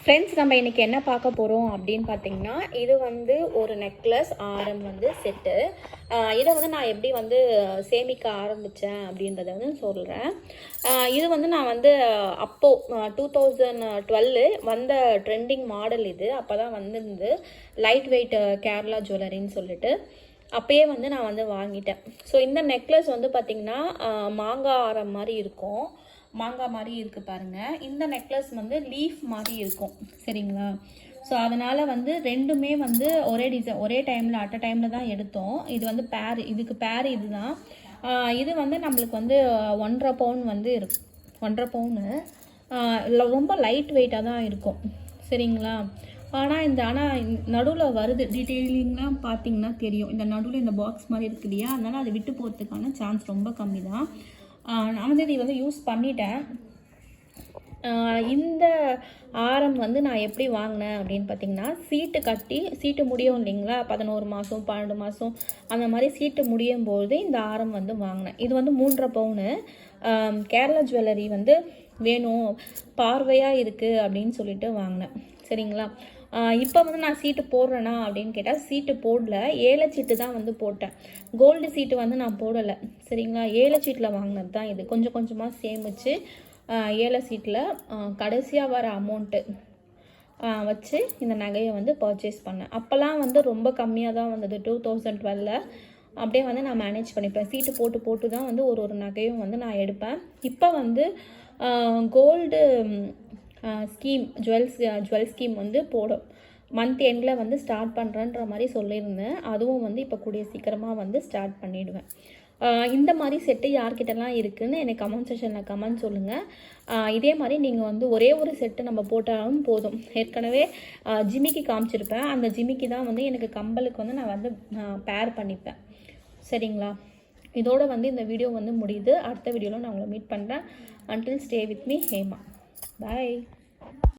Friends, நம்ம இன்றைக்கி என்ன பார்க்க போகிறோம் அப்படின்னு பார்த்தீங்கன்னா, இது வந்து ஒரு நெக்லஸ் ஆரம் வந்து செட்டு. இதை வந்து நான் எப்படி வந்து சேமிக்க ஆரம்பித்தேன் அப்படின்றத வந்து சொல்கிறேன். இது வந்து நான் வந்து அப்போது 2012 வந்த ட்ரெண்டிங் மாடல் இது. அப்போ தான் வந்து லைட் வெயிட் கேரளா ஜுவல்லரின்னு சொல்லிட்டு அப்போயே வந்து நான் வந்து வாங்கிட்டேன். ஸோ இந்த நெக்லஸ் வந்து பார்த்திங்கன்னா மாங்காய் ஆரம் மாதிரி இருக்கும். மாங்காய் மாதிரி இருக்குது பாருங்கள். இந்த நெக்லஸ் வந்து லீஃப் மாதிரி இருக்கும், சரிங்களா? ஸோ அதனால் வந்து ரெண்டுமே வந்து ஒரே டிசைன் ஒரே டைமில் அட் அ டைமில் தான் எடுத்தோம். இது வந்து பேர், இதுக்கு பேர் இது தான். இது வந்து நம்மளுக்கு வந்து 1.5 பவுன் வந்து இருக்கும். 1.5 பவுனு ரொம்ப லைட் வெயிட்டாக தான் இருக்கும், சரிங்களா? ஆனால் நடுவில் வருது டீட்டெயிலிங்லாம் பார்த்தீங்கன்னா தெரியும். இந்த நடுவில் இந்த பாக்ஸ் மாதிரி இருக்கு இல்லையா, அதனால் அதை விட்டு போகிறதுக்கான சான்ஸ் ரொம்ப கம்மி தான். நான் வந்து இதை வந்து யூஸ் பண்ணிட்டேன். இந்த ஆரம் வந்து நான் எப்படி வாங்கினேன் அப்படின்னு பார்த்தீங்கன்னா, சீட்டு முடியும் இல்லைங்களா, 11 மாதம் 12 மாதம் அந்த மாதிரி சீட்டு முடியும் போது இந்த ஆரம் வந்து வாங்கினேன். இது வந்து 3.5 பவுனு. கேரளா ஜுவல்லரி வந்து வேணும், பார்வையாக இருக்குது அப்படின்னு சொல்லிட்டு வாங்கினேன், சரிங்களா? இப்போ வந்து நான் சீட்டு போடுறேன்னா அப்படின்னு கேட்டால் சீட்டு போடல, ஏல சீட்டு தான் வந்து போட்டேன். கோல்டு சீட்டு வந்து நான் போடலை, சரிங்களா? ஏல சீட்டில் வாங்கினது தான் இது. கொஞ்சம் கொஞ்சமாக சேமித்து ஏல சீட்டில் கடைசியாக வர அமௌண்ட்டு வச்சு இந்த நகையை வந்து பர்ச்சேஸ் பண்ணேன். அப்போல்லாம் வந்து ரொம்ப கம்மியாக தான் வந்தது. 2012 அப்படியே வந்து நான் மேனேஜ் பண்ணிப்பேன். சீட்டு போட்டு தான் வந்து ஒரு நகையும் வந்து நான் எடுப்பேன். இப்போ வந்து கோல்டு ஸ்கீம் ஜுவல் ஸ்கீம் வந்து மந்த் எண்டில் வந்து ஸ்டார்ட் பண்ணுறேன்ற மாதிரி சொல்லியிருந்தேன். அதுவும் வந்து இப்போ கூடிய சீக்கிரமாக வந்து ஸ்டார்ட் பண்ணிவிடுவேன். இந்த மாதிரி செட்டு யார்கிட்டலாம் இருக்குதுன்னு எனக்கு கமெண்ட் செக்ஷனில் கமெண்ட் சொல்லுங்கள். இதே மாதிரி நீங்கள் வந்து ஒரே ஒரு செட்டு நம்ம போட்டாலும் போதும். ஏற்கனவே ஜிமிக்கி காமிச்சிருப்பேன். அந்த ஜிமிக்கி தான் வந்து எனக்கு கம்பலுக்கு வந்து நான் வந்து பேர் பண்ணிப்பேன், சரிங்களா? இதோட வந்து இந்த வீடியோ வந்து முடியுது. அடுத்த வீடியோவில் நான் உங்களை மீட் பண்ணுறேன். Until stay with me, Hema. Bye.